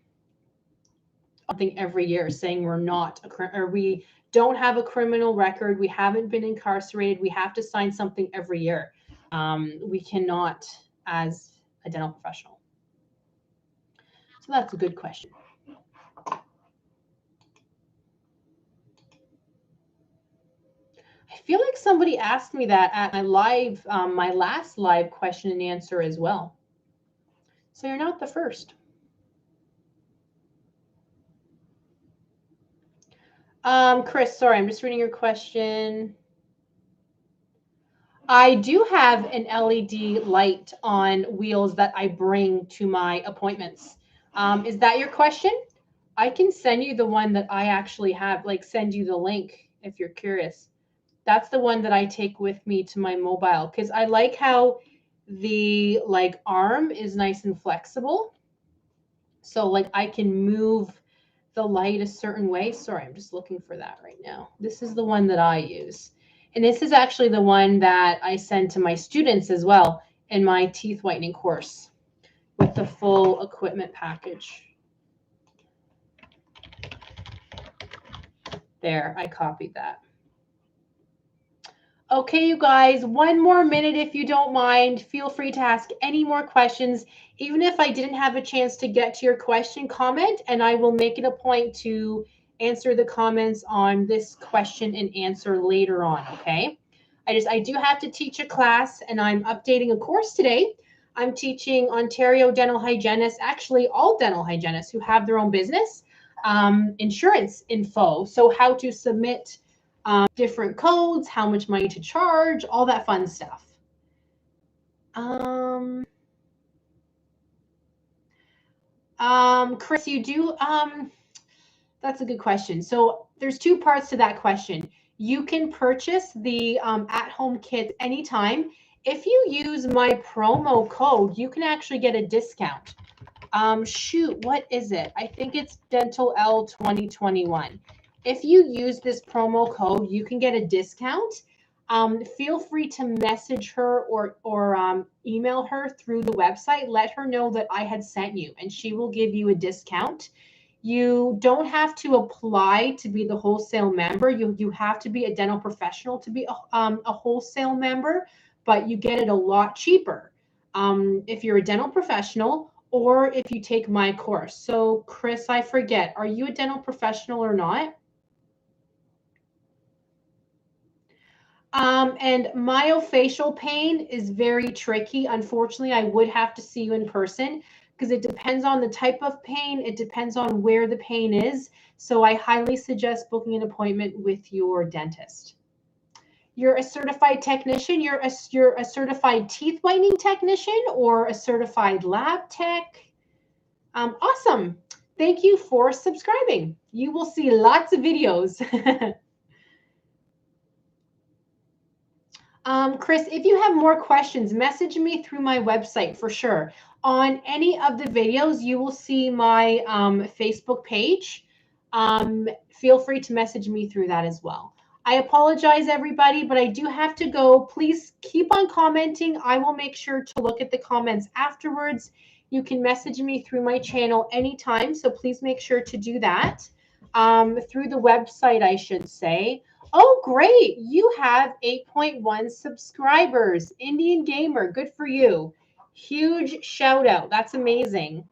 Something every year saying we're not or we don't have a criminal record. We haven't been incarcerated. We have to sign something every year. We cannot as a dental professional. So that's a good question. I feel like somebody asked me that at my live, my last live question and answer as well. So you're not the first. Chris, sorry, I'm just reading your question. I do have an LED light on wheels that I bring to my appointments. Is that your question? I can send you the one that I actually have, like send you the link if you're curious. That's the one that I take with me to my mobile because I like how the like arm is nice and flexible. So like I can move the light a certain way. Sorry, I'm just looking for that right now. This is the one that I use. And this is actually the one that I send to my students as well in my teeth whitening course with the full equipment package. There, I copied that. Okay, you guys, one more minute if you don't mind. Feel free to ask any more questions. Even if I didn't have a chance to get to your question, comment, and I will make it a point to answer the comments on this question and answer later on, okay? I do have to teach a class, and I'm updating a course today. I'm teaching Ontario dental hygienists, actually all dental hygienists who have their own business, insurance info. So how to submit different codes, how much money to charge, all that fun stuff. Chris, you do, that's a good question. So there's two parts to that question. You can purchase the at-home kits anytime. If you use my promo code, you can actually get a discount. Shoot, what is it? I think it's Dentalelle 2021. If you use this promo code, you can get a discount. Feel free to message her or email her through the website. Let her know that I had sent you, and she will give you a discount. You don't have to apply to be the wholesale member. You have to be a dental professional to be a wholesale member, but you get it a lot cheaper if you're a dental professional or if you take my course. So, Chris, I forget, are you a dental professional or not? And myofascial pain is very tricky. Unfortunately, I would have to see you in person because it depends on the type of pain. It depends on where the pain is. So I highly suggest booking an appointment with your dentist. You're a certified technician. You're a certified teeth whitening technician or a certified lab tech. Awesome. Thank you for subscribing. You will see lots of videos. Chris, if you have more questions, message me through my website for sure. On any of the videos, you will see my Facebook page. Feel free to message me through that as well. I apologize, everybody, but I do have to go. Please keep on commenting. I will make sure to look at the comments afterwards. You can message me through my channel anytime, so please make sure to do that. Through the website, I should say. Oh, great. You have 8.1 subscribers. Indian Gamer, good for you. Huge shout out. That's amazing.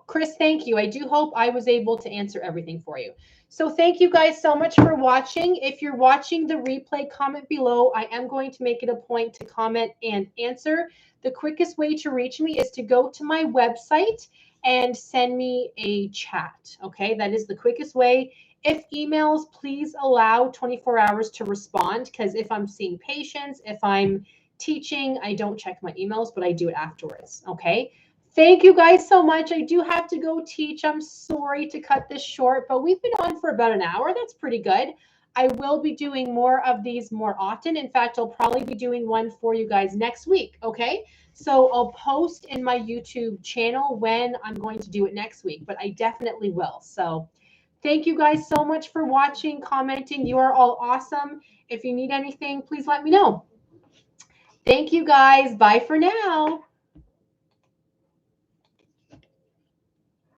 Chris, thank you. I do hope I was able to answer everything for you. So thank you guys so much for watching. If you're watching the replay, comment below. I am going to make it a point to comment and answer. The quickest way to reach me is to go to my website and send me a chat. Okay, that is the quickest way. If emails, please allow 24 hours to respond, because if I'm seeing patients, if I'm teaching, I don't check my emails, but I do it afterwards. Okay. Thank you guys so much. I do have to go teach. I'm sorry to cut this short, but we've been on for about an hour. That's pretty good. I will be doing more of these more often. In fact, I'll probably be doing one for you guys next week. Okay. So I'll post in my YouTube channel when I'm going to do it next week, but I definitely will. So thank you guys so much for watching, commenting. You are all awesome. If you need anything, please let me know. Thank you guys. Bye for now.